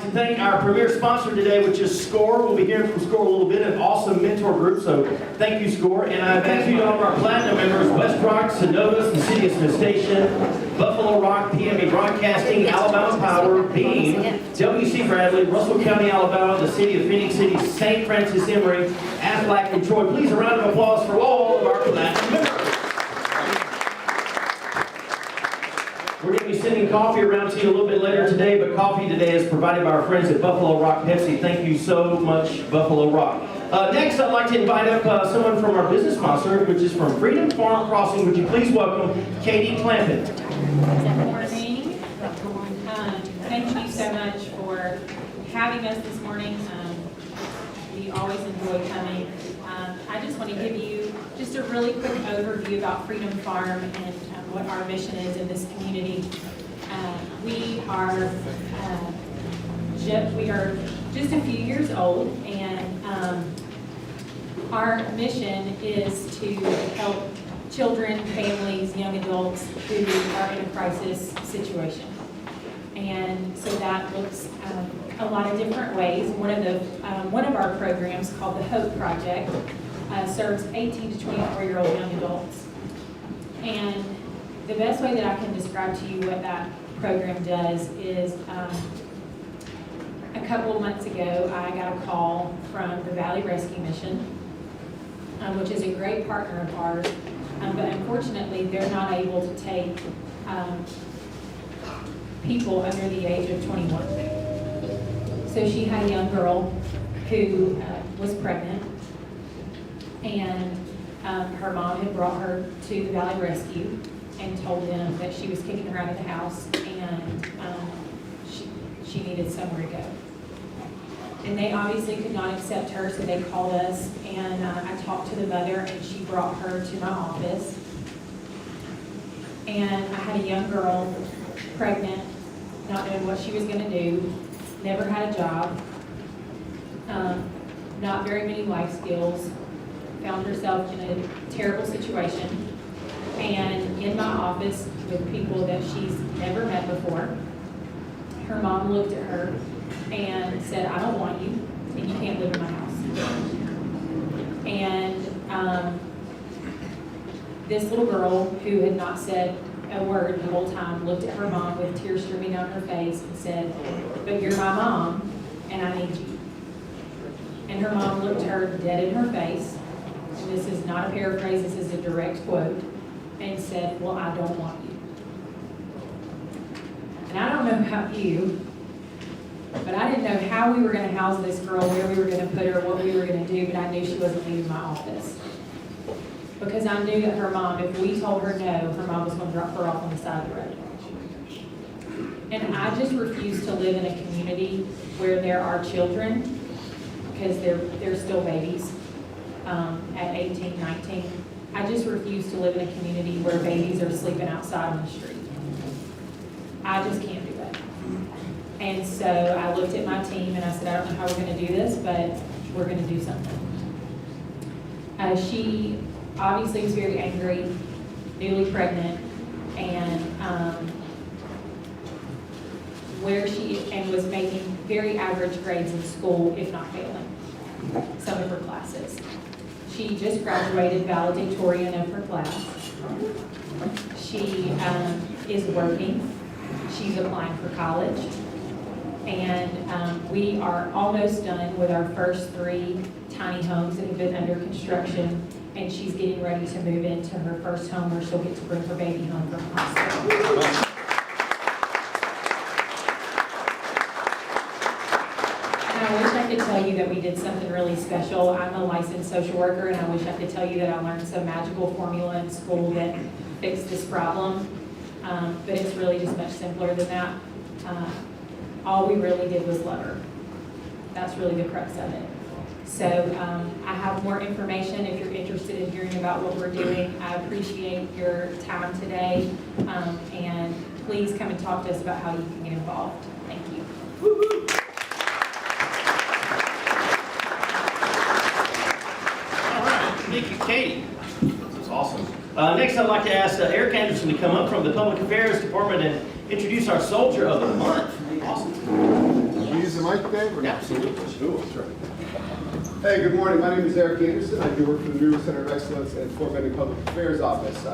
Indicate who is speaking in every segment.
Speaker 1: to thank our premier sponsor today, which is SCORE. We'll be hearing from SCORE a little bit, an awesome mentor group, so thank you, SCORE. And I thank you to all of our platinum members, West Rock, Synovus, the City of Smith Station, Buffalo Rock, PMA Broadcasting, Alabama Power, Beam, WC Bradley, Russell County, Alabama, the City of Phoenix City, St. Francis Emory, Aflac, and Troy. Please, a round of applause for all of our platinum members. We're going to be sending coffee around to you a little bit later today, but coffee today is provided by our friends at Buffalo Rock Pepsi. Thank you so much, Buffalo Rock. Next, I'd like to invite up someone from our business sponsor, which is from Freedom Farm Crossing. Would you please welcome Katie Clampett?
Speaker 2: Good morning. Thank you so much for having us this morning. We always enjoy coming. I just want to give you just a really quick overview about Freedom Farm and what our mission is in this community. We are just a few years old, and our mission is to help children, families, young adults who are in a crisis situation. And so that looks a lot of different ways. One of our programs, called the Hope Project, serves 18 to 24-year-old young adults. And the best way that I can describe to you what that program does is, a couple of months ago, I got a call from the Valley Rescue Mission, which is a great partner of ours, but unfortunately, they're not able to take people under the age of 21. So she had a young girl who was pregnant, and her mom had brought her to the Valley Rescue and told them that she was kicking her out of the house, and she needed somewhere to go. And they obviously could not accept her, so they called us, and I talked to the mother, and she brought her to my office. And I had a young girl, pregnant, not knowing what she was going to do, never had a job, not very many life skills, found herself in a terrible situation, and in my office with people that she's never met before. Her mom looked at her and said, "I don't want you, and you can't live in my house." And this little girl, who had not said a word the whole time, looked at her mom with tears streaming down her face and said, "But you're my mom, and I need you." And her mom looked her dead in her face, and this is not a paraphrase, this is a direct quote, and said, "Well, I don't want you." And I don't know about you, but I didn't know how we were going to house this girl, where we were going to put her, what we were going to do, but I knew she wasn't leaving my office. Because I knew that her mom, if we told her no, her mom was going to drop her off on the side of the road. And I just refuse to live in a community where there are children, because they're still babies, at 18, 19. I just refuse to live in a community where babies are sleeping outside on the street. I just can't do it. And so I looked at my team and I said, "I don't know how we're going to do this, but we're going to do something." She obviously was very angry, newly pregnant, and was making very average grades in school, if not failing some of her classes. She just graduated valedictorian of her class. She is working. She's applying for college. And we are almost done with our first 3 tiny homes that have been under construction. And she's getting ready to move into her first home where she'll get to bring her baby home from hospital. And I wish I could tell you that we did something really special. I'm a licensed social worker, and I wish I could tell you that I learned some magical formula in school that fixed this problem. But it's really just much simpler than that. All we really did was love her. That's really the crux of it. So I have more information if you're interested in hearing about what we're doing. I appreciate your time today, and please come and talk to us about how you can get involved. Thank you.
Speaker 1: All right, thank you, Katie. This is awesome. Next, I'd like to ask Eric Anderson to come up from the Public Affairs Department and introduce our Soldier of the Month. Awesome.
Speaker 3: Using mic, Dave? Or not?
Speaker 1: Absolutely.
Speaker 3: Sure. Hey, good morning. My name is Eric Anderson. I do work for the River Center of Excellence and Fort Benning Public Affairs Office.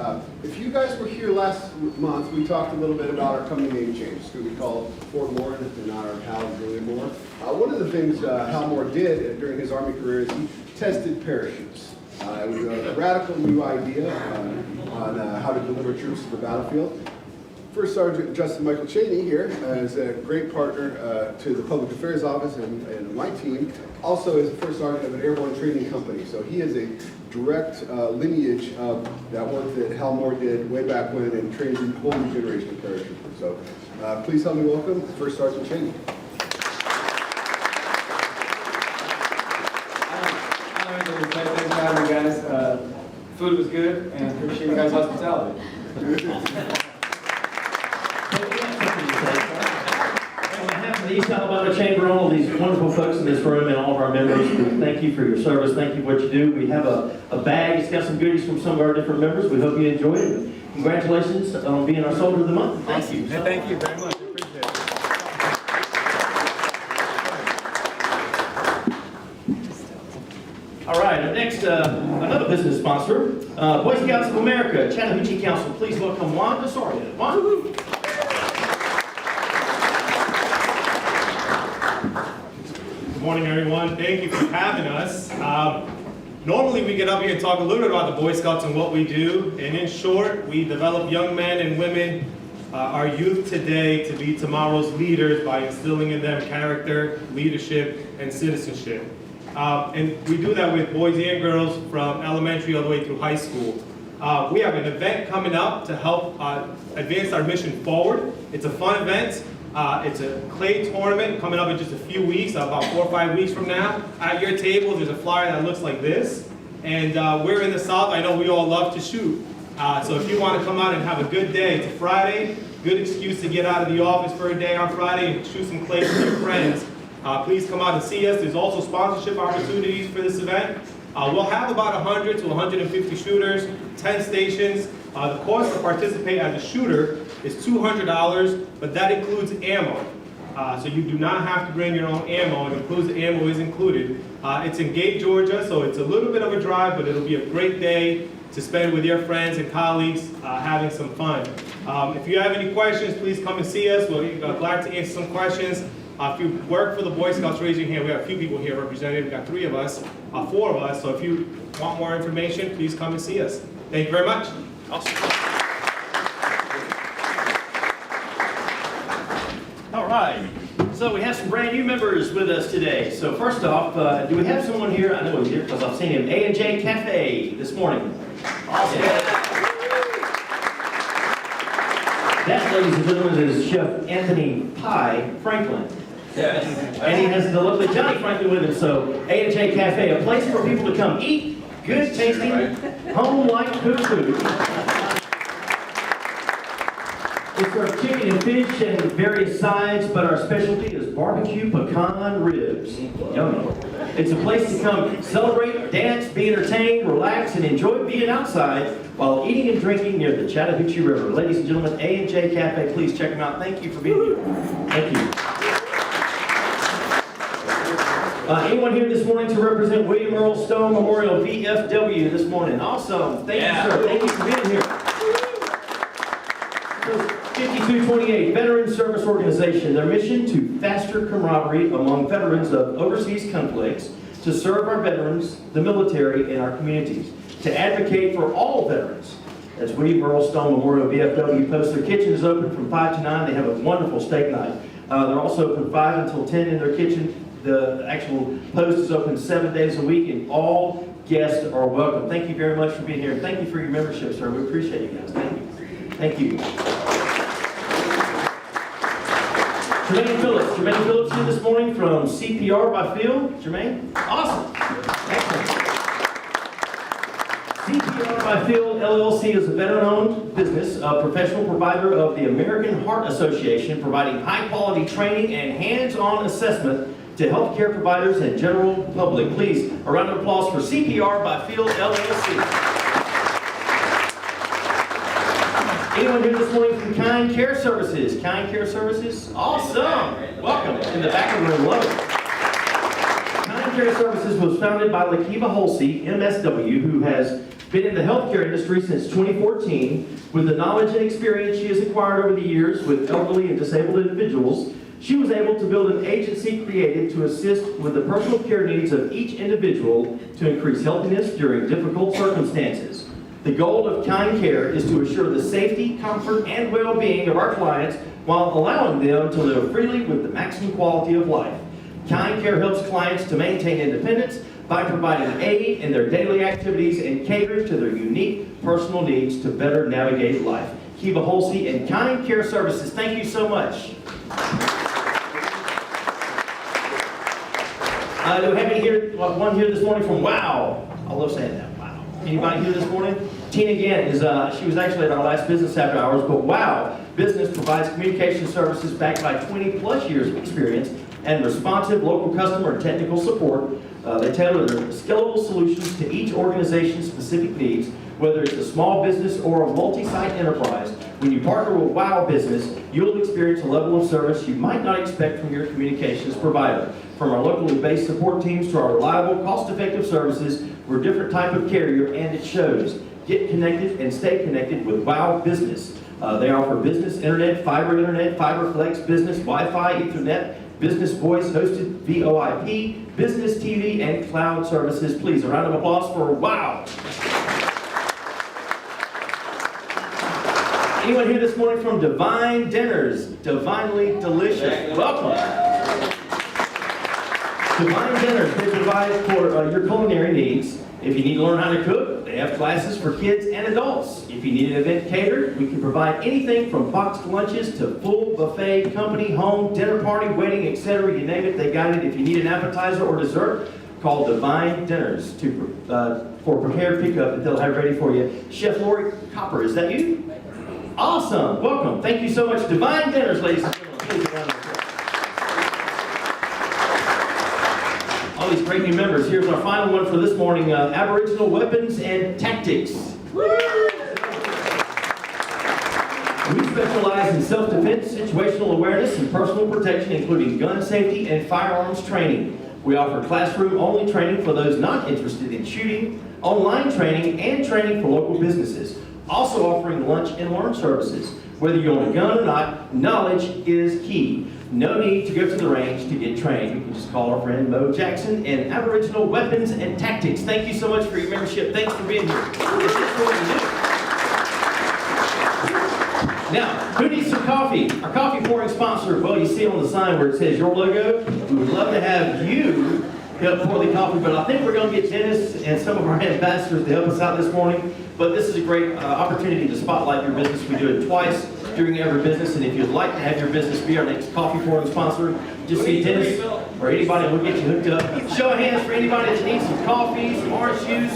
Speaker 3: If you guys were here last month, we talked a little bit about our coming name change. It's going to be called Fort Moore in honor of Hal Julian Moore. One of the things Hal Moore did during his Army career is he tested parachutes. It was a radical new idea on how to deliver troops to the battlefield. First Sergeant Justin Michael Cheney here is a great partner to the Public Affairs Office and my team. Also is the First Sergeant of an airborne training company. So he is a direct lineage of that work that Hal Moore did way back when and trained a whole new generation of paratroopers. So please help me welcome First Sergeant Cheney.
Speaker 4: Thanks for having me, guys. Food was good, and appreciate you guys' hospitality.
Speaker 1: On behalf of the East Alabama Chamber, all of these wonderful folks in this room and all of our members, thank you for your service. Thank you for what you do. We have a bag. It's got some goodies from some of our different members. We hope you enjoy it. Congratulations on being our Soldier of the Month. Thank you.
Speaker 4: And thank you very much. Appreciate it.
Speaker 1: All right, up next, another business sponsor, Boy Scouts of America, Chattahoochee Council. Please welcome Wanda Soria. Wanda.
Speaker 5: Good morning, everyone. Thank you for having us. Normally, we get up here and talk a little bit about the Boy Scouts and what we do. And in short, we develop young men and women, our youth today, to be tomorrow's leaders by instilling in them character, leadership, and citizenship. And we do that with boys and girls from elementary all the way through high school. We have an event coming up to help advance our mission forward. It's a fun event. It's a clay tournament coming up in just a few weeks, about 4 or 5 weeks from now. At your table, there's a flyer that looks like this. And we're in the South. I know we all love to shoot. So if you want to come out and have a good day, it's a Friday, good excuse to get out of the office for a day on Friday and shoot some clay with your friends. Please come out and see us. There's also sponsorship opportunities for this event. We'll have about 100 to 150 shooters, 10 stations. The cost to participate as a shooter is $200, but that includes ammo. So you do not have to bring your own ammo. It includes the ammo is included. It's in Gate, Georgia, so it's a little bit of a drive, but it'll be a great day to spend with your friends and colleagues having some fun. If you have any questions, please come and see us. We'll be glad to answer some questions. If you work for the Boy Scouts, raise your hand. We have a few people here represented. We've got 3 of us, 4 of us. So if you want more information, please come and see us. Thank you very much.
Speaker 1: Awesome. All right. So we have some brand new members with us today. So first off, do we have someone here? I know he's here because I've seen him. A&J Cafe this morning. Awesome. That, ladies and gentlemen, is Chef Anthony Pie Franklin.
Speaker 4: Yes.
Speaker 1: And he has the lovely Johnny Franklin with him. So A&J Cafe, a place for people to come eat good tasting, home-like good food. We serve chicken and fish and various sides, but our specialty is barbecue pecan ribs. Yummy. It's a place to come celebrate, dance, be entertained, relax, and enjoy being outside while eating and drinking near the Chattahoochee River. Ladies and gentlemen, A&J Cafe, please check them out. Thank you for being here. Thank you. Anyone here this morning to represent William Earl Stone Memorial VFW this morning? Awesome. Thank you, sir. Thank you for being here. 5228, Veteran Service Organization. Their mission to foster camaraderie among veterans of overseas conflicts, to serve our veterans, the military, and our communities, to advocate for all veterans. That's William Earl Stone Memorial VFW Post. Their kitchen is open from 5 to 9. They have a wonderful steak night. They're also open 5 until 10 in their kitchen. The actual post is open 7 days a week, and all guests are welcome. Thank you very much for being here. Thank you for your membership, sir. We appreciate you guys. Thank you. Thank you. Jermaine Phillips. Jermaine Phillips here this morning from CPR by Phil. Jermaine? Awesome. Excellent. CPR by Phil LLC is a veteran-owned business, a professional provider of the American Heart Association, providing high-quality training and hands-on assessment to healthcare providers and general public. Please, a round of applause for CPR by Phil LLC. Anyone here this morning from Kind Care Services? Kind Care Services? Awesome. Welcome. In the back of the room. Love it. Kind Care Services was founded by Lakiva Holsey, MSW, who has been in the healthcare industry since 2014. With the knowledge and experience she has acquired over the years with elderly and disabled individuals, she was able to build an agency created to assist with the personal care needs of each individual to increase healthiness during difficult circumstances. The goal of Kind Care is to assure the safety, comfort, and well-being of our clients while allowing them to live freely with the maximum quality of life. Kind Care helps clients to maintain independence by providing aid in their daily activities and catering to their unique personal needs to better navigate life. Kiva Holsey and Kind Care Services, thank you so much. Do we have one here this morning from WOW? I love saying that, WOW. Anybody here this morning? Tina Gann is, she was actually at our last business after hours, but WOW Business provides communication services backed by 20 plus years of experience and responsive local customer and technical support. They tailor their scalable solutions to each organization's specific needs, whether it's a small business or a multi-site enterprise. When you partner with WOW Business, you'll experience a level of service you might not expect from your communications provider. From our locally based support teams to our reliable, cost-effective services, we're a different type of carrier, and it shows. Get connected and stay connected with WOW Business. They offer business internet, fiber flex, business Wi-Fi, Ethernet, business voice hosted VoIP, business TV, and cloud services. Please, a round of applause for WOW. Anyone here this morning from Divine Dinners? Divinely delicious. Welcome. Divine Dinners, they provide for your culinary needs. If you need to learn how to cook, they have classes for kids and adults. If you need an event catered, we can provide anything from boxed lunches to full buffet, company, home, dinner party, wedding, etc. You name it, they got it. If you need an appetizer or dessert, call Divine Dinners for prepared pickup that they'll have ready for you. Chef Lori Copper, is that you? Awesome. Welcome. Thank you so much. Divine Dinners, ladies and gentlemen. Please, a round of applause. All these great new members. Here's our final one for this morning, Aboriginal Weapons and Tactics. We specialize in self-defense, situational awareness, and personal protection, including gun safety and firearms training. We offer classroom-only training for those not interested in shooting, online training, and training for local businesses. Also offering lunch and learn services. Whether you own a gun or not, knowledge is key. No need to go to the range to get trained. You can just call our friend Mo Jackson and Aboriginal Weapons and Tactics. Thank you so much for your membership. Thanks for being here. This is what we do. Now, who needs some coffee? Our coffee pouring sponsor, well, you see on the sign where it says your logo. We would love to have you help pour the coffee, but I think we're going to get Dennis and some of our ambassadors to help us out this morning. But this is a great opportunity to spotlight your business. We do it twice during every business, and if you'd like to have your business be our next coffee pouring sponsor, just see Dennis or anybody will get you hooked up. Show of hands for anybody that needs some coffee, some orange juice,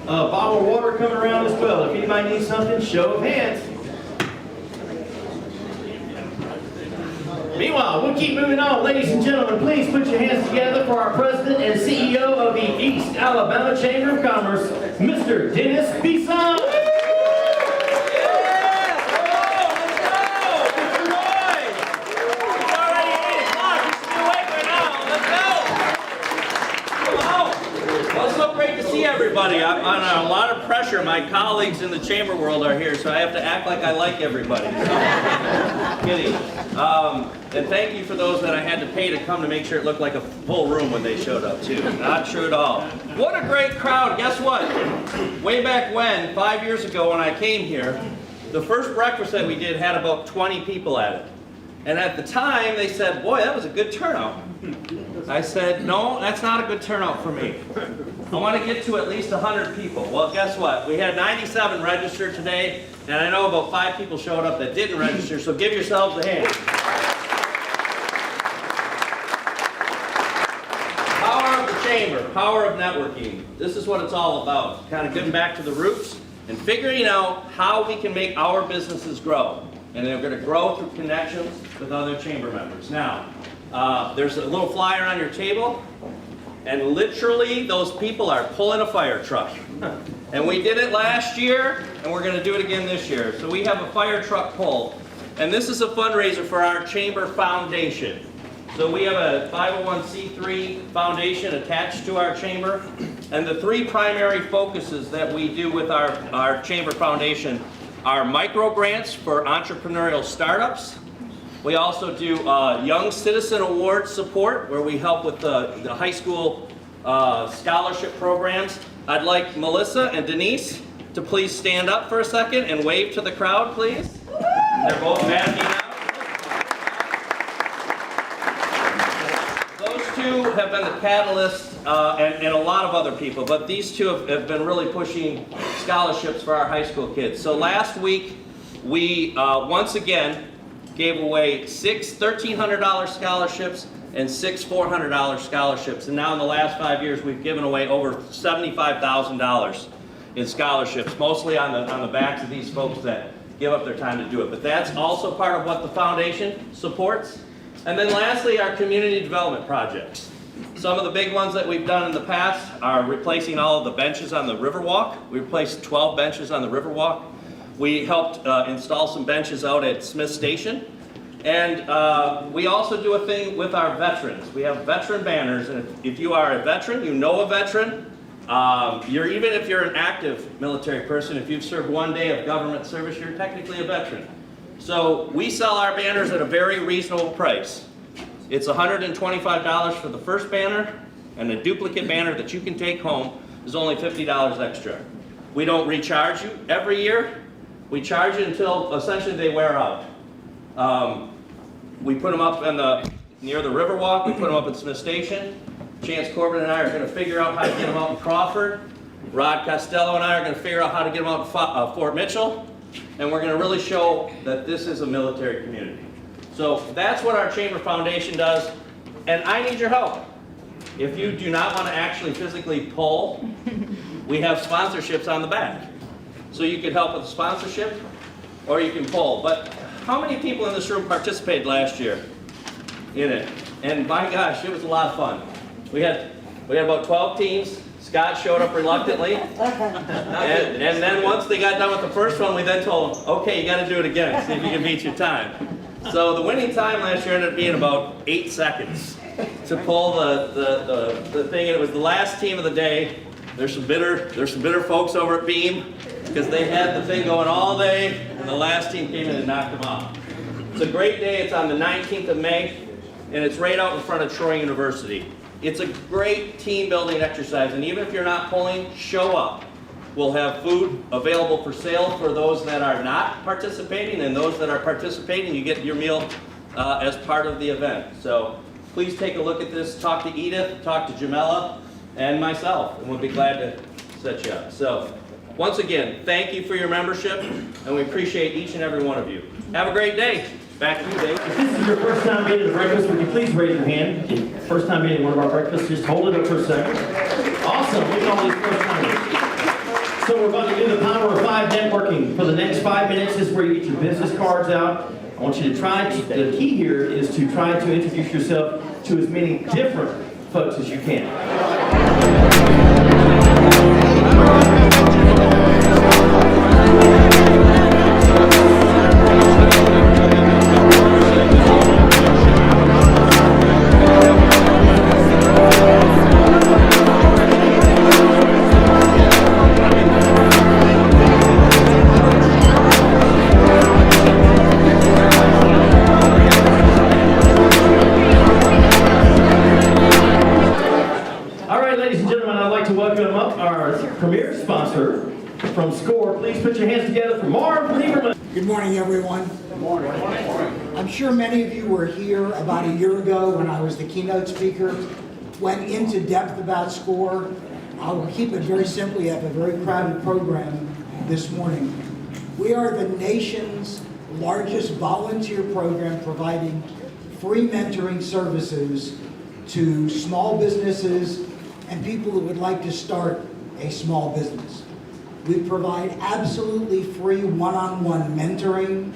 Speaker 1: a bottle of water coming around as well. If anybody needs something, show of hands. Meanwhile, we'll keep moving on. Ladies and gentlemen, please put your hands together for our president and CEO of the East Alabama Chamber of Commerce, Mr. Dennis Bisson.
Speaker 6: Everybody, I'm under a lot of pressure. My colleagues in the chamber world are here, so I have to act like I like everybody. Kidding. And thank you for those that I had to pay to come to make sure it looked like a full room when they showed up too. Not true at all. What a great crowd. Guess what? Way back when, 5 years ago when I came here, the first breakfast that we did had about 20 people at it. And at the time, they said, boy, that was a good turnout. I said, no, that's not a good turnout for me. I want to get to at least 100 people. Well, guess what? We had 97 registered today, and I know about 5 people showed up that didn't register, so give yourselves a hand. Power of the chamber, power of networking. This is what it's all about. Kind of getting back to the roots and figuring out how we can make our businesses grow. And they're going to grow through connections with other chamber members. Now, there's a little flyer on your table. And literally, those people are pulling a fire truck. And we did it last year, and we're going to do it again this year. So we have a fire truck pull. And this is a fundraiser for our Chamber Foundation. So we have a 501c3 foundation attached to our Chamber. And the three primary focuses that we do with our Chamber Foundation are micro grants for entrepreneurial startups. We also do Young Citizen Award support, where we help with the high school scholarship programs. I'd like Melissa and Denise to please stand up for a second and wave to the crowd, please. They're both mad now. Those two have been the catalyst, and a lot of other people, but these two have been really pushing scholarships for our high school kids. So last week, we once again gave away 6 $1,300 scholarships and 6 $400 scholarships. And now in the last 5 years, we've given away over $75,000 in scholarships, mostly on the backs of these folks that give up their time to do it. But that's also part of what the foundation supports. And then lastly, our community development projects. Some of the big ones that we've done in the past are replacing all of the benches on the Riverwalk. We replaced 12 benches on the Riverwalk. We helped install some benches out at Smith Station. And we also do a thing with our veterans. We have veteran banners, and if you are a veteran, you know a veteran, even if you're an active military person, if you've served 1 day of government service, you're technically a veteran. So we sell our banners at a very reasonable price. It's $125 for the first banner, and a duplicate banner that you can take home is only $50 extra. We don't recharge you every year. We charge you until essentially they wear out. We put them up near the Riverwalk. We put them up at Smith Station. Chance Corbin and I are going to figure out how to get them out in Crawford. Rod Costello and I are going to figure out how to get them out in Fort Mitchell. And we're going to really show that this is a military community. So that's what our Chamber Foundation does. And I need your help. If you do not want to actually physically pull, we have sponsorships on the back. So you could help with the sponsorship, or you can pull. But how many people in this room participated last year in it? And my gosh, it was a lot of fun. We had about 12 teams. Scott showed up reluctantly. And then once they got done with the first one, we then told them, okay, you got to do it again, see if you can beat your time. So the winning time last year ended up being about 8 seconds to pull the thing. And it was the last team of the day. There's some bitter folks over at Beam, because they had the thing going all day, and the last team came in and knocked them off. It's a great day. It's on the 19th of May, and it's right out in front of Troy University. It's a great team building exercise, and even if you're not pulling, show up. We'll have food available for sale for those that are not participating, and those that are participating, you get your meal as part of the event. So please take a look at this. Talk to Edith, talk to Jamela, and myself, and we'll be glad to set you up. So once again, thank you for your membership, and we appreciate each and every one of you. Have a great day. Back to you, Dave.
Speaker 1: If this is your first time being at a breakfast, would you please raise your hand? First time being at one of our breakfasts, just hold it up for a second. Awesome, look at all these first timers. So we're about to do the Power of 5 networking. For the next 5 minutes, this is where you get your business cards out. I want you to the key here is to try to introduce yourself to as many different folks as you can. Premier sponsor from SCORE. Please put your hands together for Marv Lieberman.
Speaker 7: Good morning, everyone. Good morning. I'm sure many of you were here about a year ago when I was the keynote speaker, went into depth about SCORE. I will keep it very simple. We have a very crowded program this morning. We are the nation's largest volunteer program providing free mentoring services to small businesses and people who would like to start a small business. We provide absolutely free one-on-one mentoring.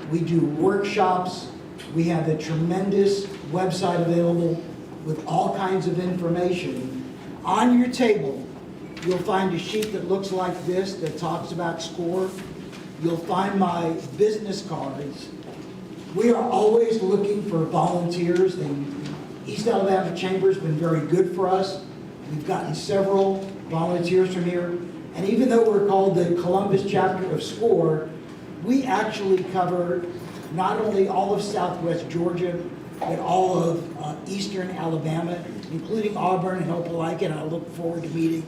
Speaker 7: We do workshops. We have a tremendous website available with all kinds of information. On your table you'll find a sheet that looks like this that talks about SCORE. You'll find my business cards. We are always looking for volunteers. The East Alabama Chamber's been very good for us. We've gotten several volunteers from here. And even though we're called the Columbus chapter of SCORE, we actually cover not only all of Southwest Georgia, but all of Eastern Alabama, including Auburn and Opelika, and I look forward to meeting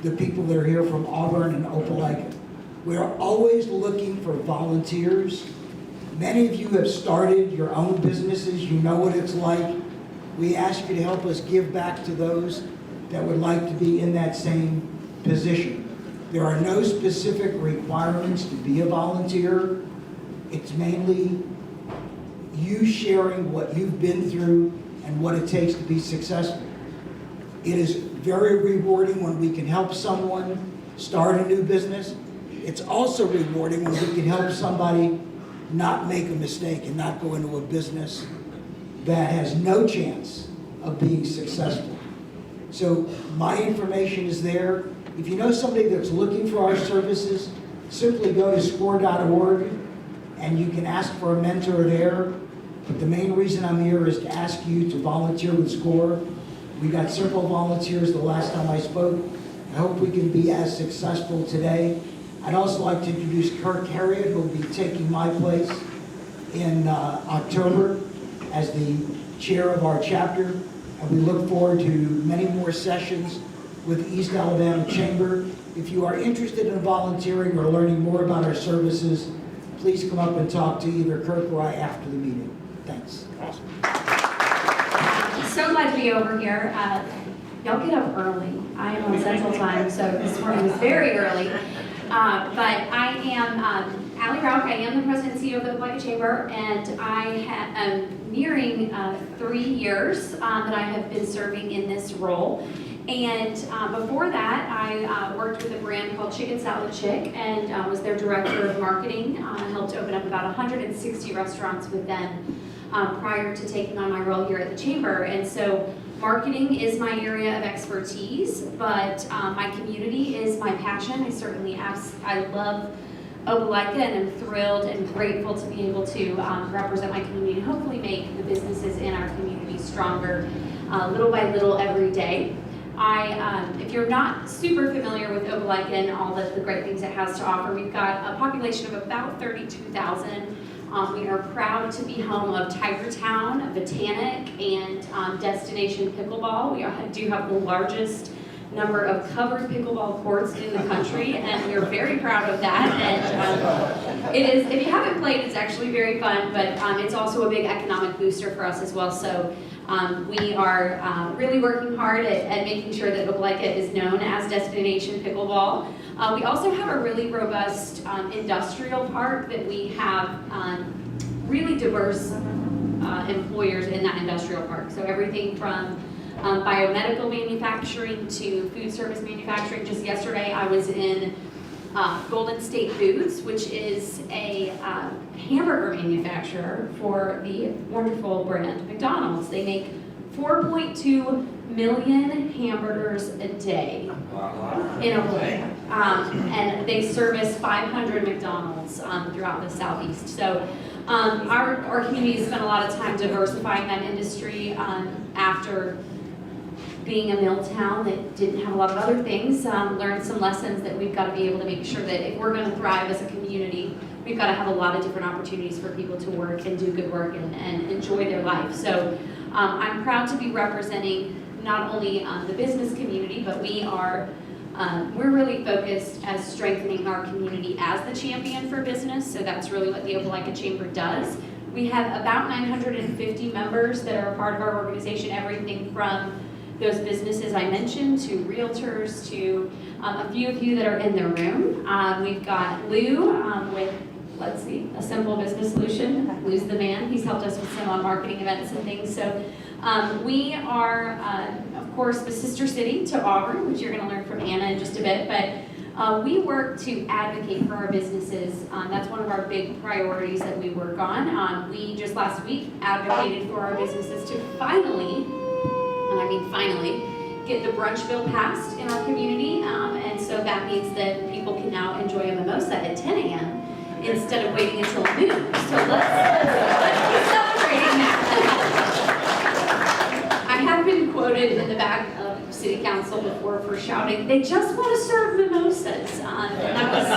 Speaker 7: the people that are here from Auburn and Opelika. We are always looking for volunteers. Many of you have started your own businesses. You know what it's like. We ask you to help us give back to those that would like to be in that same position. There are no specific requirements to be a volunteer. It's mainly you sharing what you've been through and what it takes to be successful. It is very rewarding when we can help someone start a new business. It's also rewarding when we can help somebody not make a mistake and not go into a business that has no chance of being successful. So my information is there. If you know somebody that's looking for our services, simply go to score.org and you can ask for a mentor there. But the main reason I'm here is to ask you to volunteer with SCORE. We got several volunteers the last time I spoke. I hope we can be as successful today. I'd also like to introduce Kirk Harriott, who will be taking my place in October as the chair of our chapter. And we look forward to many more sessions with East Alabama Chamber. If you are interested in volunteering or learning more about our services, please come up and talk to either Kirk or I after the meeting. Thanks.
Speaker 5: Awesome.
Speaker 8: So glad to be over here. Y'all get up early. I am on Central Time, so this morning was very early. But I am Allie Rauch. I am the president and CEO of the Opelika Chamber, and I am nearing 3 years that I have been serving in this role. And before that, I worked with a brand called Chicken Salad Chick and was their director of marketing. Helped open up about 160 restaurants with them prior to taking on my role here at the Chamber. And so marketing is my area of expertise, but my community is my passion. I love Opelika, and I'm thrilled and grateful to be able to represent my community and hopefully make the businesses in our community stronger little by little every day. If you're not super familiar with Opelika and all the great things it has to offer, we've got a population of about 32,000. We are proud to be home of Tiger Town, Botanic, and Destination Pickleball. We do have the largest number of covered pickleball courts in the country, and we're very proud of that. And it is, if you haven't played, it's actually very fun, but it's also a big economic booster for us as well. So we are really working hard at making sure that Opelika is known as Destination Pickleball. We also have a really robust industrial park that we have really diverse employers in that industrial park. So everything from biomedical manufacturing to food service manufacturing. Just yesterday I was in Golden State Foods, which is a hamburger manufacturer for the wonderful brand McDonald's. They make 4.2 million hamburgers a day in a week. And they service 500 McDonald's throughout the Southeast. So our community spent a lot of time diversifying that industry after being a mill town that didn't have a lot of other things, learned some lessons that we've got to be able to make sure that if we're going to thrive as a community, we've got to have a lot of different opportunities for people to work and do good work and enjoy their life. So I'm proud to be representing not only the business community, but we're really focused as strengthening our community as the champion for business. So that's really what the Opelika Chamber does. We have about 950 members that are a part of our organization, everything from those businesses I mentioned, to realtors, to a few of you that are in the room. We've got Lou with, let's see, A Simple Business Solution. Lou's the man. He's helped us with some marketing events and things. So we are, of course, the sister city to Auburn, which you're going to learn from Anna in just a bit. But we work to advocate for our businesses. That's one of our big priorities that we work on. We just last week advocated for our businesses to finally, and I mean finally, get the brunch bill passed in our community, and so that means that people can now enjoy a mimosa at 10 a.m. instead of waiting until noon. So let's be celebrating that. I have been quoted in the back of city council before for shouting, "They just want to serve mimosas." And that was,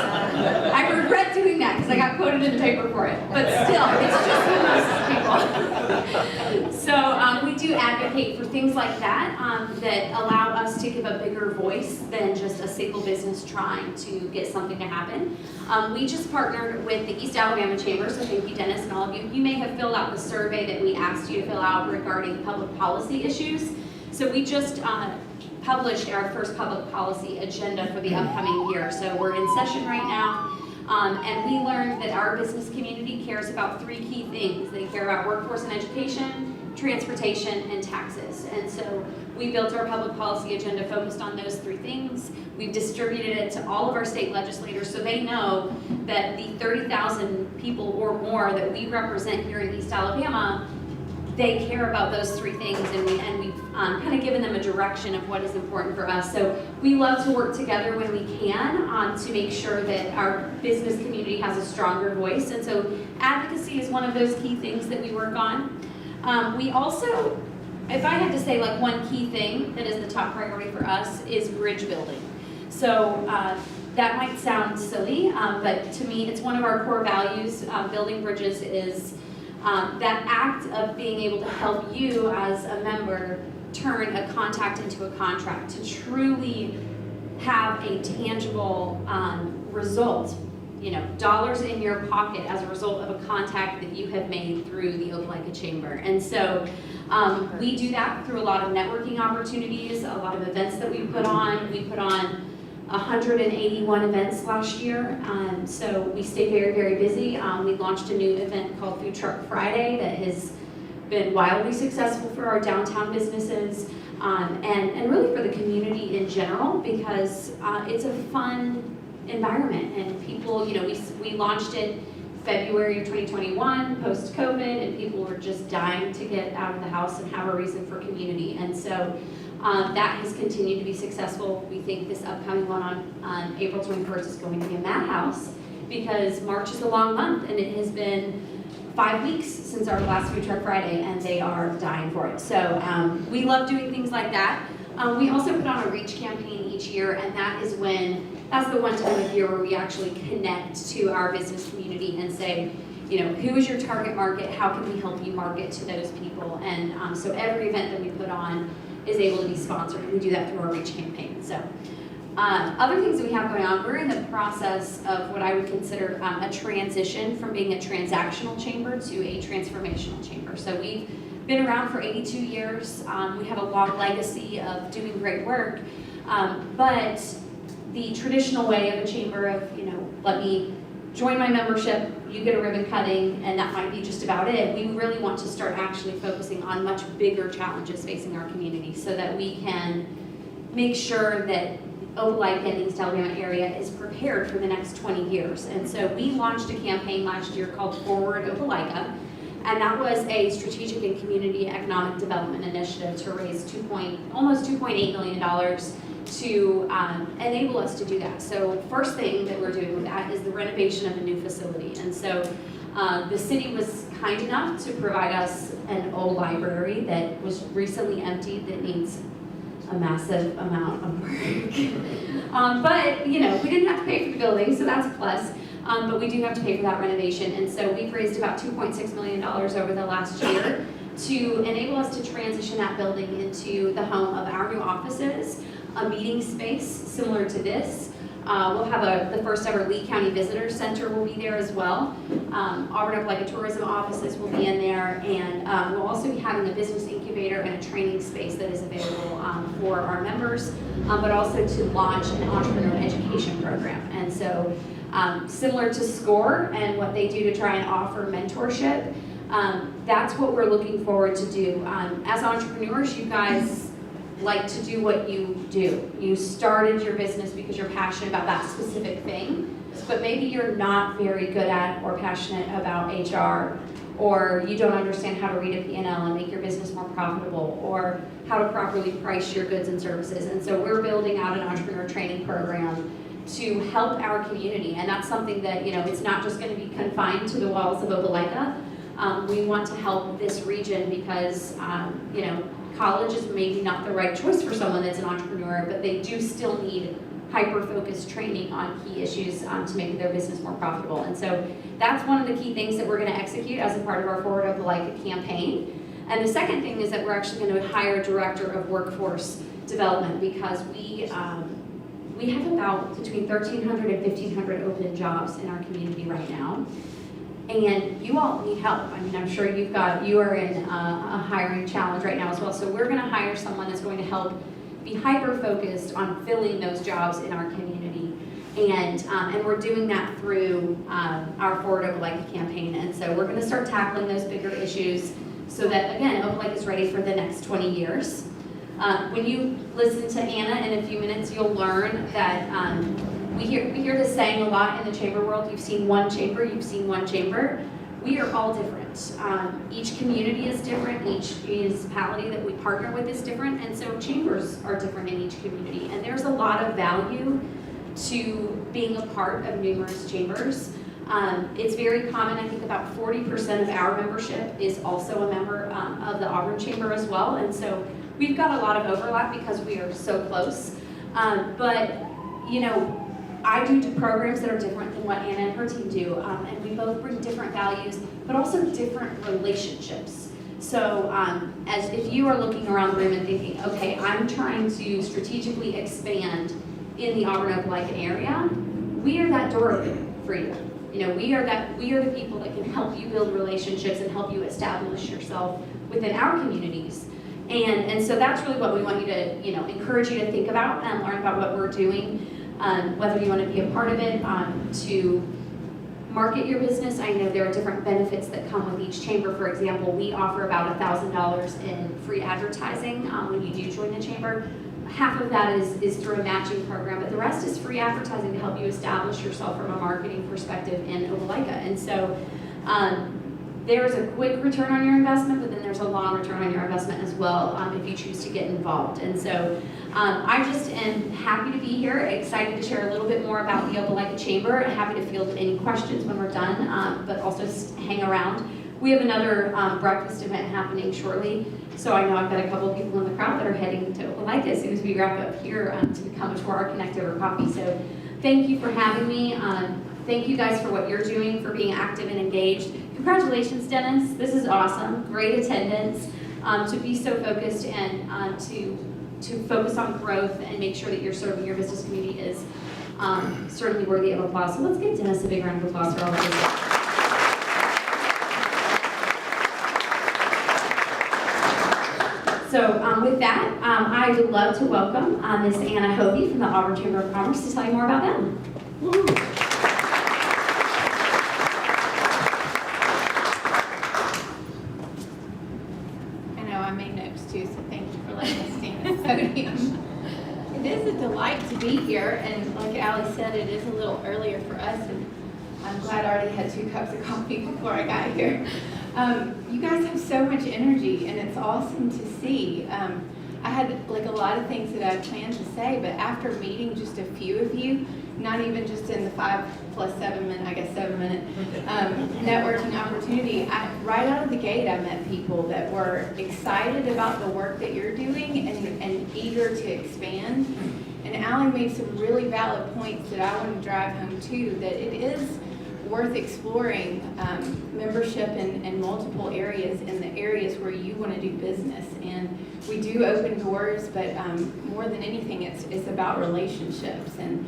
Speaker 8: I regret doing that because I got quoted in the paper for it. But still, it's just mimosas, people. So we do advocate for things like that that allow us to give a bigger voice than just a single business trying to get something to happen. We just partnered with the East Alabama Chamber, so thank you, Dennis, and all of you. You may have filled out the survey that we asked you to fill out regarding public policy issues. So we just published our first public policy agenda for the upcoming year. So we're in session right now, and we learned that our business community cares about 3 key things. They care about workforce and education, transportation, and taxes. And so we built our public policy agenda focused on those 3 things. We've distributed it to all of our state legislators so they know that the 30,000 people or more that we represent here in East Alabama, they care about those 3 things, and we've kind of given them a direction of what is important for us. So we love to work together when we can to make sure that our business community has a stronger voice. And so advocacy is one of those key things that we work on. We also, if I had to say like one key thing that is the top priority for us, is bridge building. So that might sound silly, but to me it's one of our core values. Building bridges is that act of being able to help you as a member turn a contact into a contract, to truly have a tangible result, dollars in your pocket as a result of a contact that you have made through the Opelika Chamber. And so we do that through a lot of networking opportunities, a lot of events that we put on. We put on 181 events last year, so we stay very, very busy. We launched a new event called Food Truck Friday that has been wildly successful for our downtown businesses, and really for the community in general, because it's a fun environment, and people, we launched it February of 2021, post-COVID, and people were just dying to get out of the house and have a reason for community. And so that has continued to be successful. We think this upcoming one on April 21st is going to be a madhouse, because March is a long month, and it has been 5 weeks since our last Food Truck Friday, and they are dying for it. So we love doing things like that. We also put on a reach campaign each year, and that's the one time of year where we actually connect to our business community and say, who is your target market? How can we help you market to those people? And so every event that we put on is able to be sponsored. We do that through our reach campaign. So other things that we have going on, we're in the process of what I would consider a transition from being a transactional chamber to a transformational chamber. So we've been around for 82 years. We have a long legacy of doing great work, but the traditional way of a chamber of, let me join my membership, you get a ribbon cutting, and that might be just about it. We really want to start actually focusing on much bigger challenges facing our community so that we can make sure that Opelika and the East Alabama area is prepared for the next 20 years. And so we launched a campaign last year called Forward Opelika, and that was a strategic and community economic development initiative to raise almost $2.8 million to enable us to do that. So first thing that we're doing with that is the renovation of a new facility. And so the city was kind enough to provide us an old library that was recently emptied that needs a massive amount of work. But we didn't have to pay for the building, so that's a plus. But we do have to pay for that renovation. And so we've raised about $2.6 million over the last year to enable us to transition that building into the home of our new offices, a meeting space similar to this. We'll have the first ever Lee County Visitor Center will be there as well. Auburn Opelika Tourism offices will be in there, and we'll also be having a business incubator and a training space that is available for our members, but also to launch an entrepreneur education program. And so similar to SCORE and what they do to try and offer mentorship, that's what we're looking forward to do. As entrepreneurs, you guys like to do what you do. You started your business because you're passionate about that specific thing, but maybe you're not very good at or passionate about HR or you don't understand how to read a P&L and make your business more profitable, or how to properly price your goods and services. And so we're building out an entrepreneur training program to help our community, and that's something that, it's not just going to be confined to the walls of Opelika. We want to help this region because, college is maybe not the right choice for someone that's an entrepreneur, but they do still need hyper-focused training on key issues to make their business more profitable. And so that's one of the key things that we're going to execute as a part of our Forward Opelika campaign. And the second thing is that we're actually going to hire a director of workforce development, because we have about between 1,300 and 1,500 open jobs in our community right now. And you all need help. I mean, I'm sure you are in a hiring challenge right now as well. So we're going to hire someone that's going to help be hyper-focused on filling those jobs in our community. And we're doing that through our Forward Opelika campaign. And so we're going to start tackling those bigger issues so that, again, Opelika is ready for the next 20 years. When you listen to Anna in a few minutes, you'll learn that we hear this saying a lot in the chamber world: you've seen one chamber, you've seen one chamber. We are all different. Each community is different, each municipality that we partner with is different, and so chambers are different in each community. And there's a lot of value to being a part of numerous chambers. It's very common. I think about 40% of our membership is also a member of the Auburn Chamber as well, and so we've got a lot of overlap because we are so close. But I do programs that are different than what Anna and her team do, and we both bring different values, but also different relationships. So as if you are looking around the room and thinking, okay, I'm trying to strategically expand in the Auburn Opelika area, we are that door open for you. We are the people that can help you build relationships and help you establish yourself within our communities. And so that's really what we want you to, encourage you to think about and learn about what we're doing, whether you want to be a part of it, to market your business. I know there are different benefits that come with each chamber. For example, we offer about $1,000 in free advertising when you do join the chamber. Half of that is through a matching program, but the rest is free advertising to help you establish yourself from a marketing perspective in Opelika. And so there's a quick return on your investment, but then there's a long return on your investment as well if you choose to get involved. And so I just am happy to be here, excited to share a little bit more about the Opelika Chamber, happy to field any questions when we're done, but also hang around. We have another breakfast event happening shortly, so I know I've got a couple of people in the crowd that are heading to Opelika as soon as we wrap up here to come to our Connect Over coffee. So thank you for having me. Thank you guys for what you're doing, for being active and engaged. Congratulations, Dennis. This is awesome. Great attendance. To be so focused and to focus on growth and make sure that you're serving your business community is certainly worthy of applause. So let's give Dennis a big round of applause for all of this. So with that, I would love to welcome Ms. Anna Hovey from the Auburn Chamber of Commerce to tell you more about them. Woo.
Speaker 9: I know I made notes too, so thank you for letting us stand at the podium. It is a delight to be here, and like Allie said, it is a little earlier for us, and I'm glad I already had 2 cups of coffee before I got here. You guys have so much energy, and it's awesome to see. I had like a lot of things that I planned to say, but after meeting just a few of you, not even just in the 5 + 7 minute, I guess 7 minute networking opportunity, right out of the gate I met people that were excited about the work that you're doing and eager to expand. And Allie made some really valid points that I want to drive home too, that it is worth exploring membership in multiple areas, in the areas where you want to do business. And we do open doors, but more than anything, it's about relationships. And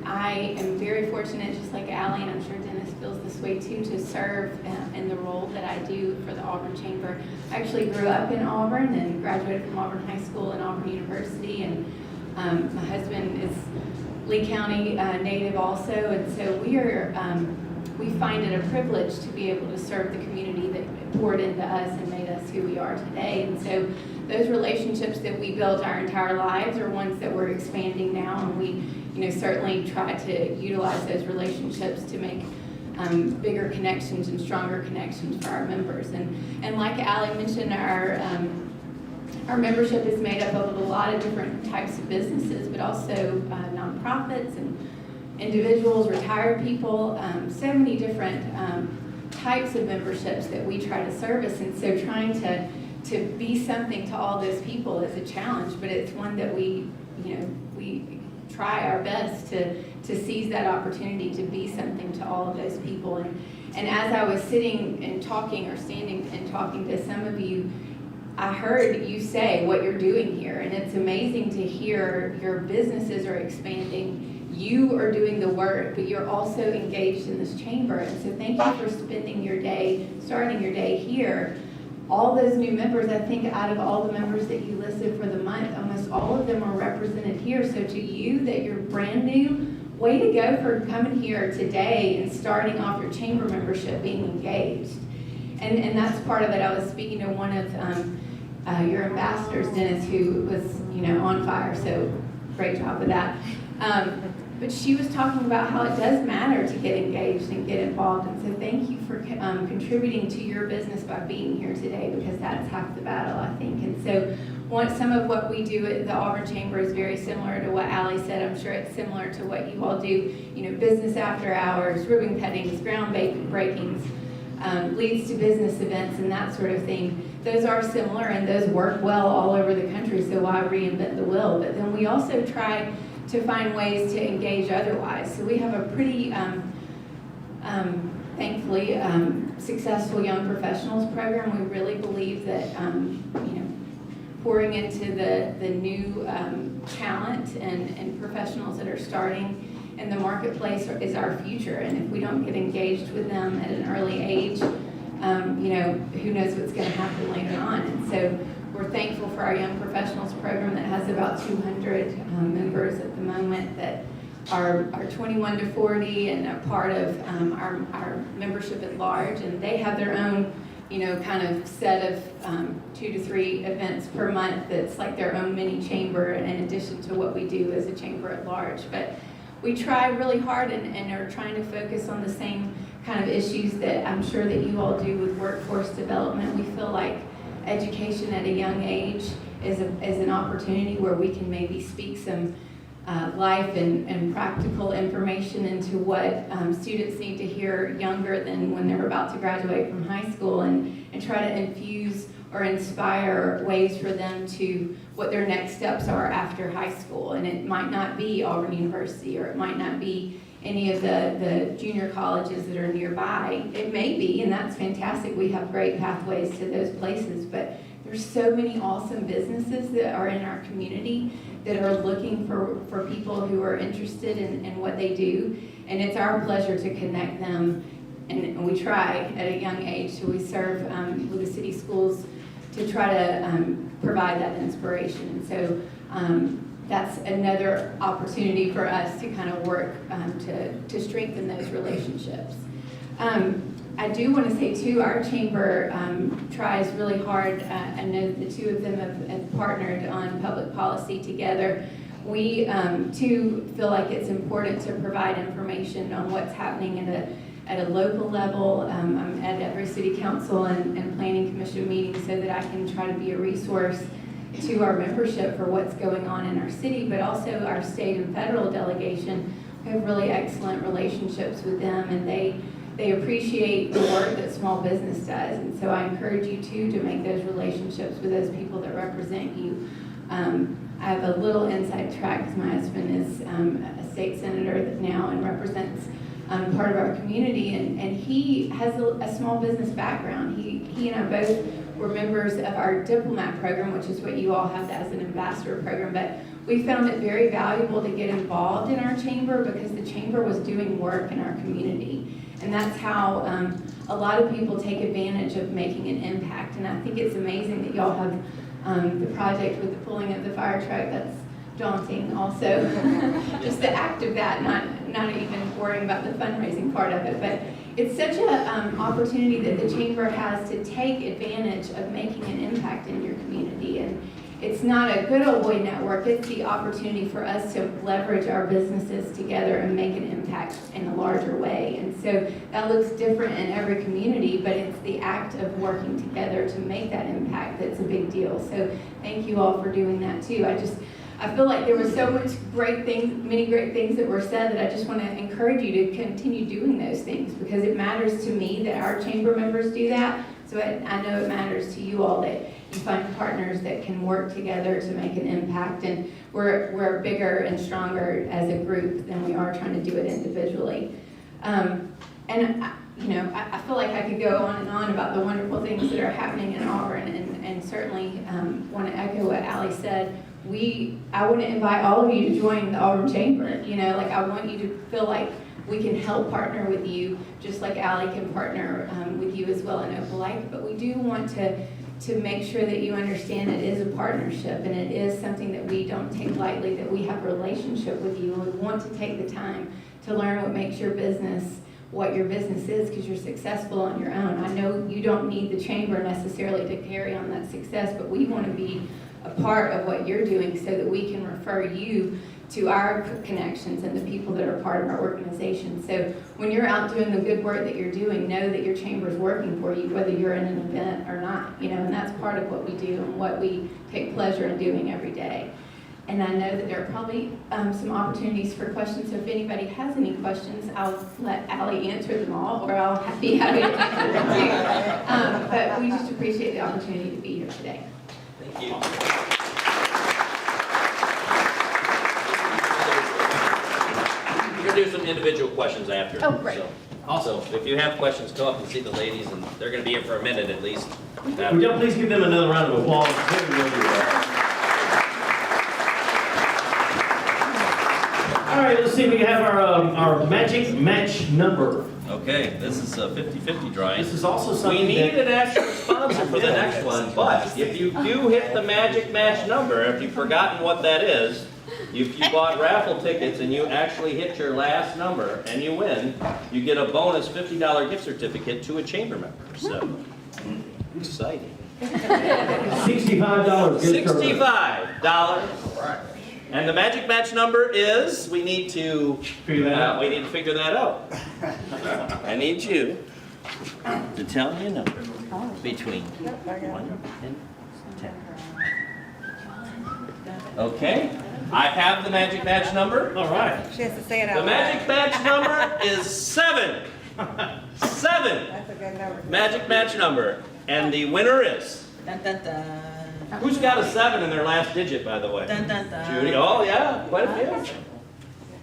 Speaker 9: I am very fortunate, just like Allie, and I'm sure Dennis feels this way too, to serve in the role that I do for the Auburn Chamber. I actually grew up in Auburn and graduated from Auburn High School and Auburn University, and my husband is Lee County native also, and so we find it a privilege to be able to serve the community that poured into us and made us who we are today. And so those relationships that we built our entire lives are ones that we're expanding now, and we certainly try to utilize those relationships to make bigger connections and stronger connections for our members. And like Allie mentioned, our membership is made up of a lot of different types of businesses, but also nonprofits and individuals, retired people, so many different types of memberships that we try to service. And so trying to be something to all those people is a challenge, but it's one that we try our best to seize that opportunity to be something to all of those people. And as I was sitting and talking or standing and talking to some of you, I heard you say what you're doing here, and it's amazing to hear your businesses are expanding. You are doing the work, but you're also engaged in this chamber. And so thank you for spending your day, starting your day here. All those new members, I think out of all the members that you listed for the month, almost all of them are represented here. So to you that you're brand new, way to go for coming here today and starting off your chamber membership being engaged. And that's part of it. I was speaking to one of your ambassadors, Dennis, who was, on fire, so great job with that. But she was talking about how it does matter to get engaged and get involved. And so thank you for contributing to your business by being here today, because that's half the battle, I think. And so some of what we do at the Auburn Chamber is very similar to what Allie said. I'm sure it's similar to what you all do, business after hours, ribbon cuttings, ground breakings, leads to business events and that sort of thing. Those are similar and those work well all over the country, so why reinvent the wheel? But then we also try to find ways to engage otherwise. So we have a pretty, thankfully, successful young professionals program. We really believe that, pouring into the new talent and professionals that are starting in the marketplace is our future. And if we don't get engaged with them at an early age, who knows what's going to happen later on. And so we're thankful for our Young Professionals program that has about 200 members at the moment that are 21 to 40 and are part of our membership at large. And they have their own, kind of set of 2 to 3 events per month that's like their own mini chamber in addition to what we do as a chamber at large. But we try really hard and are trying to focus on the same kind of issues that I'm sure that you all do with workforce development. We feel like education at a young age is an opportunity where we can maybe speak some life and practical information into what students need to hear younger than when they're about to graduate from high school, and try to infuse or inspire ways for them to what their next steps are after high school. And it might not be Auburn University, or it might not be any of the junior colleges that are nearby. It may be, and that's fantastic. We have great pathways to those places, but there's so many awesome businesses that are in our community that are looking for people who are interested in what they do. And it's our pleasure to connect them, and we try at a young age. So we serve with the city schools to try to provide that inspiration. And so that's another opportunity for us to kind of work to strengthen those relationships. I do want to say too, our chamber tries really hard. I know the two of them have partnered on public policy together. We too feel like it's important to provide information on what's happening at a local level. I'm at every city council and planning commission meeting so that I can try to be a resource to our membership for what's going on in our city, but also our state and federal delegation. We have really excellent relationships with them, and they appreciate the work that small business does. And so I encourage you too to make those relationships with those people that represent you. I have a little inside track because my husband is a state senator now and represents part of our community, and he has a small business background. He and I both were members of our diplomat program, which is what you all have as an ambassador program, but we found it very valuable to get involved in our chamber because the chamber was doing work in our community. And that's how a lot of people take advantage of making an impact. And I think it's amazing that y'all have the project with the pulling of the fire truck. That's daunting also. Just the act of that, not even worrying about the fundraising part of it. But it's such an opportunity that the chamber has to take advantage of making an impact in your community. And it's it's not a good old boy network, it's the opportunity for us to leverage our businesses together and make an impact in a larger way. And so that looks different in every community, but it's the act of working together to make that impact that's a big deal. So thank you all for doing that too. I feel like there were so much great things, many great things that were said, that I just want to encourage you to continue doing those things, because it matters to me that our chamber members do that. So I know it matters to you all that you find partners that can work together to make an impact. And we're bigger and stronger as a group than we are trying to do it individually. I feel like I could go on and on about the wonderful things that are happening in Auburn, and certainly want to echo what Allie said. I want to invite all of you to join the Auburn Chamber. I want you to feel like we can help partner with you, just like Allie can partner with you as well in Opelika. But we do want to make sure that you understand it is a partnership, and it is something that we don't take lightly, that we have a relationship with you, and we want to take the time to learn what makes your business what your business is, because you're successful on your own. I know you don't need the chamber necessarily to carry on that success, but we want to be a part of what you're doing so that we can refer you to our connections and the people that are part of our organization. So when you're out doing the good work that you're doing, know that your chamber is working for you, whether you're in an event or not, and that's part of what we do and what we take pleasure in doing every day. And I know that there are probably some opportunities for questions, so if anybody has any questions, I'll let Allie answer them all, or I'll be happy to answer them too. But we just appreciate the opportunity to be here today.
Speaker 6: Thank you. We're going to do some individual questions after.
Speaker 9: Oh, great.
Speaker 6: Also, if you have questions, go up and see the ladies, and they're going to be here for a minute at least.
Speaker 1: Would y'all please give them another round of applause? All right, let's see if we can have our magic match number.
Speaker 6: Okay, this is a 50-50 drawing.
Speaker 1: This is also something
Speaker 6: we need an actual sponsor for the next one, but if you do hit the magic match number, if you've forgotten what that is, if you bought raffle tickets and you actually hit your last number and you win, you get a bonus $50 gift certificate to a chamber member. So, exciting.
Speaker 1: $65 gift certificate.
Speaker 6: $65. And the magic match number is, we need to figure that out. I need you to tell me a number between 1 and 10. Okay, I have the magic match number.
Speaker 1: All right.
Speaker 10: She has to say it out
Speaker 6: The
Speaker 10: loud.
Speaker 6: magic match number is 7. 7.
Speaker 10: That's a good number.
Speaker 6: Magic match number. And the winner is...
Speaker 10: Dun, dun, dun.
Speaker 6: Who's got a 7 in their last digit, by the way?
Speaker 10: Dun, dun, dun.
Speaker 6: Judy. Oh, yeah, quite a few.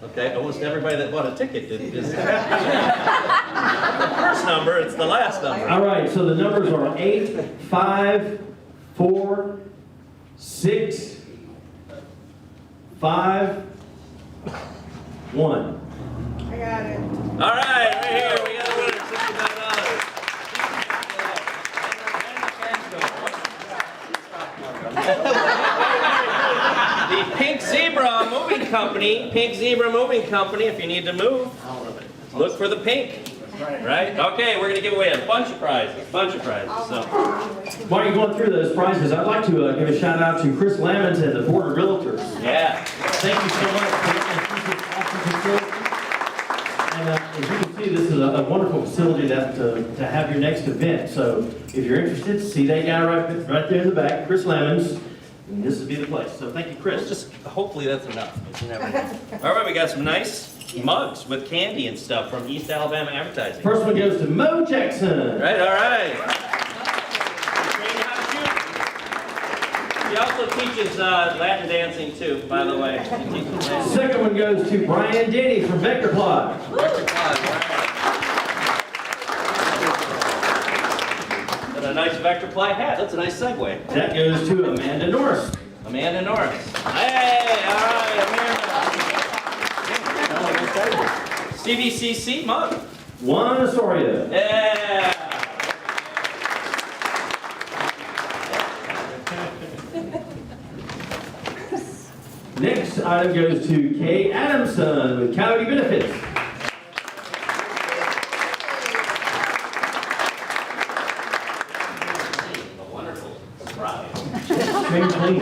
Speaker 6: Okay, almost everybody that bought a ticket did. Is the first number, it's the last number.
Speaker 1: All right, so the numbers are 8, 5, 4, 6, 5, 1.
Speaker 10: I got it.
Speaker 6: All right, right here, we got a winner, $65. The Pink Zebra Moving Company, if you need to move, look for the pink. Right? Okay, we're going to give away a bunch of prizes. So,
Speaker 1: While you're going through those prizes, I'd like to give a shout out to Chris Lamons and the Board of Realtors.
Speaker 6: yeah.
Speaker 1: Thank you so much for this awesome facility. And as you can see, this is a wonderful facility to have your next event. So if you're interested, see that guy right there in the back, Chris Lamons. And this would be the place. So thank you, Chris.
Speaker 6: Just hopefully that's enough. But you never know. All right, we got some nice mugs with candy and stuff from East Alabama Advertising.
Speaker 1: First one goes to Mo Jackson.
Speaker 6: Right, all right. She also teaches Latin dancing too, by the way. She teaches Latin.
Speaker 1: Second one goes to Brian Denny from Vector Plot.
Speaker 6: And a nice Vector Ply hat. That's a nice segue.
Speaker 1: That goes to Amanda Norris.
Speaker 6: Amanda Norris. Hey, all right, Amanda. CVCC mug.
Speaker 1: Juan Osorio.
Speaker 6: Yeah.
Speaker 1: Next item goes to Kay Adamson with Coyote Benefits.
Speaker 6: A wonderful surprise.
Speaker 1: Spring clean.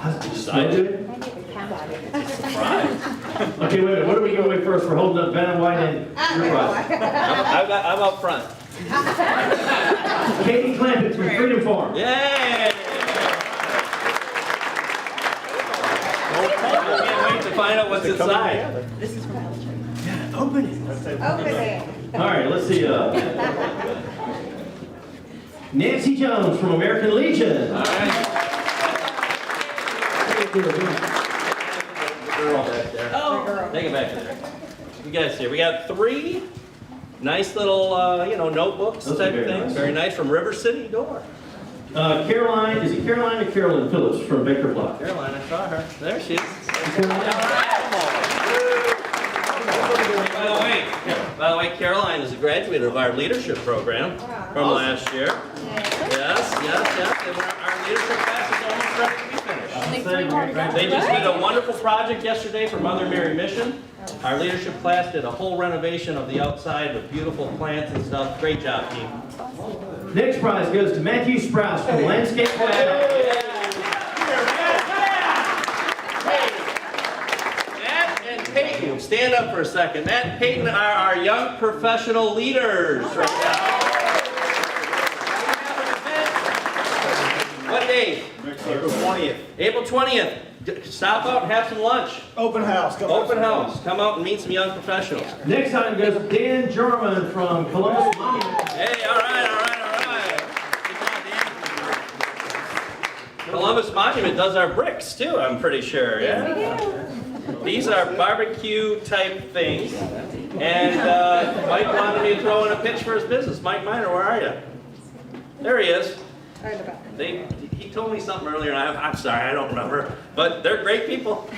Speaker 1: Still good? Okay, wait a minute, what are we giving away first? We're holding up Vanna White and your prize.
Speaker 6: I'm up front.
Speaker 1: Katie Clampett from Freedom Farm.
Speaker 6: Yay! Can't wait to find out what's inside.
Speaker 10: Open it.
Speaker 1: All right, let's see. Nancy Jones from American Legion.
Speaker 6: All right. Take it back to there. You guys here, we got 3 nice little, notebooks
Speaker 1: Those are
Speaker 6: type of
Speaker 1: very
Speaker 6: things.
Speaker 1: nice.
Speaker 6: Very nice from River City Door.
Speaker 1: Caroline, is it Caroline or Carolyn Phillips from Baker Block?
Speaker 6: Caroline, I saw her. There she is. By the way, Caroline is a graduate of our leadership program from last year. Yes. And our leadership class is almost ready to be finished. They just did a wonderful project yesterday for Mother Mary Mission. Our leadership class did a whole renovation of the outside with beautiful plants and stuff. Great job, team.
Speaker 1: Next prize goes to Matthew Sprouse from Landscape Hotel.
Speaker 6: Matt and Peyton, stand up for a second. Matt and Peyton are our young professional leaders right now. What day?
Speaker 4: April 20th.
Speaker 6: April 20th. Stop out and have some lunch.
Speaker 4: Open house.
Speaker 6: Open house. Come out and meet some young professionals.
Speaker 1: Next item goes to Dan German from Columbus Monument.
Speaker 6: Hey, all right. Good job, Dan. Columbus Monument does our bricks too, I'm pretty sure. Yeah. These are barbecue type things. And Mike wanted me to throw in a pitch for his business. Mike Miner, where are you? There he is. He told me something earlier, and I'm sorry, I don't remember, but they're great people. He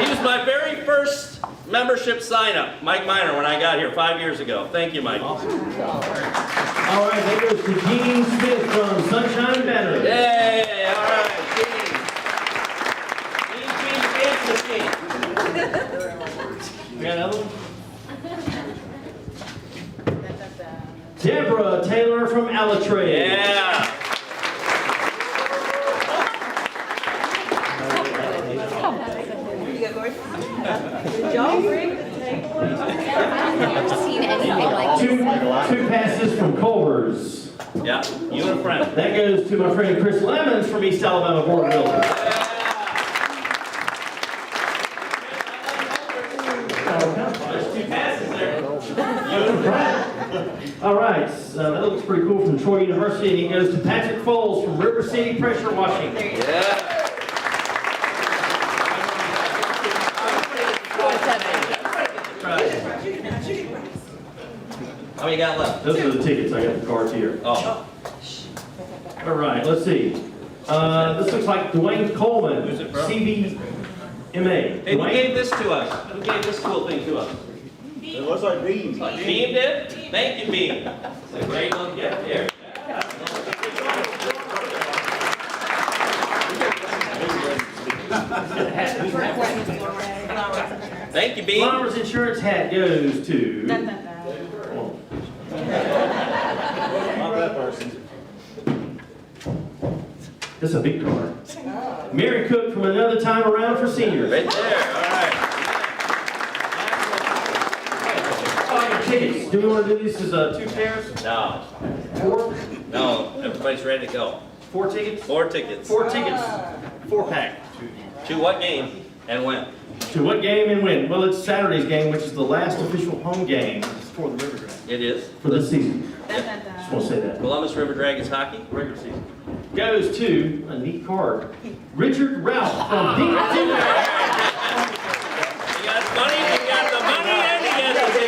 Speaker 6: was my very first membership sign-up, Mike Miner, when I got here 5 years ago. Thank you, Mike.
Speaker 1: All right, that goes to Gene Smith from Sunshine Banner.
Speaker 6: Yay! All right, Gene.
Speaker 1: We got another one? Deborah Taylor from Alitrade.
Speaker 6: Yeah.
Speaker 1: Two passes from Culver's.
Speaker 6: Yeah, you and a friend.
Speaker 1: That goes to my friend Chris Lemons from East Alabama Board Building.
Speaker 6: There's 2 passes there.
Speaker 1: All right, so that looks pretty cool from Troy University, and he goes to Patrick Foles from River City Pressure Washing.
Speaker 6: Yeah. How many you got left?
Speaker 1: Those are the tickets. I got the cards here.
Speaker 6: Oh.
Speaker 1: All right, let's see. This looks like Dwayne Coleman,
Speaker 6: Who's it from?
Speaker 1: CBMA.
Speaker 6: Hey, who
Speaker 1: Dwayne?
Speaker 6: gave this to us? Who gave this cool thing to us?
Speaker 4: It looks like beans.
Speaker 6: Beam did? Thank you, Beam. It's a great little gift here. Thank you, Beam.
Speaker 1: Farmers Insurance hat goes to...
Speaker 4: Not that person.
Speaker 1: This is a big card. Mary Cook from Another Time Around for Seniors.
Speaker 6: Right there, all right.
Speaker 1: Tickets. Do we want to do these as 2 pairs?
Speaker 6: No,
Speaker 1: 4?
Speaker 6: no, everybody's ready to go.
Speaker 1: 4 tickets?
Speaker 6: 4 tickets.
Speaker 1: 4 tickets. 4-pack.
Speaker 6: To what game and when?
Speaker 1: To what game and when? Well, it's Saturday's game, which is the last official home game for the River Dragons
Speaker 6: It is.
Speaker 1: for this season. Just want to say that.
Speaker 6: Columbus River Dragons hockey.
Speaker 1: Regular season. Goes to a neat card. Richard Ralph from Deep Timber.
Speaker 6: You got money, you got the money, and you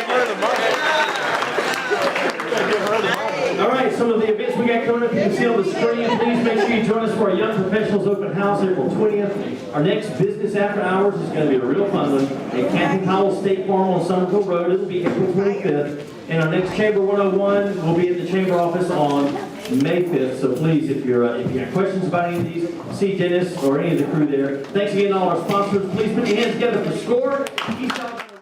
Speaker 6: got the money.
Speaker 1: All right, some of the events we got coming up, you can see on the screen. Please make sure you join us for our Young Professionals Open House April 20th. Our next business after hours is going to be a real fun one at Kathy Powell State Farm on Somerville Road. It'll be April 25th. And our next Chamber 101 will be at the Chamber office on May 5th. So please, if you have questions about any of these, see Dennis or any of the crew there. Thanks again to all our sponsors. Please put your hands together for SCORE.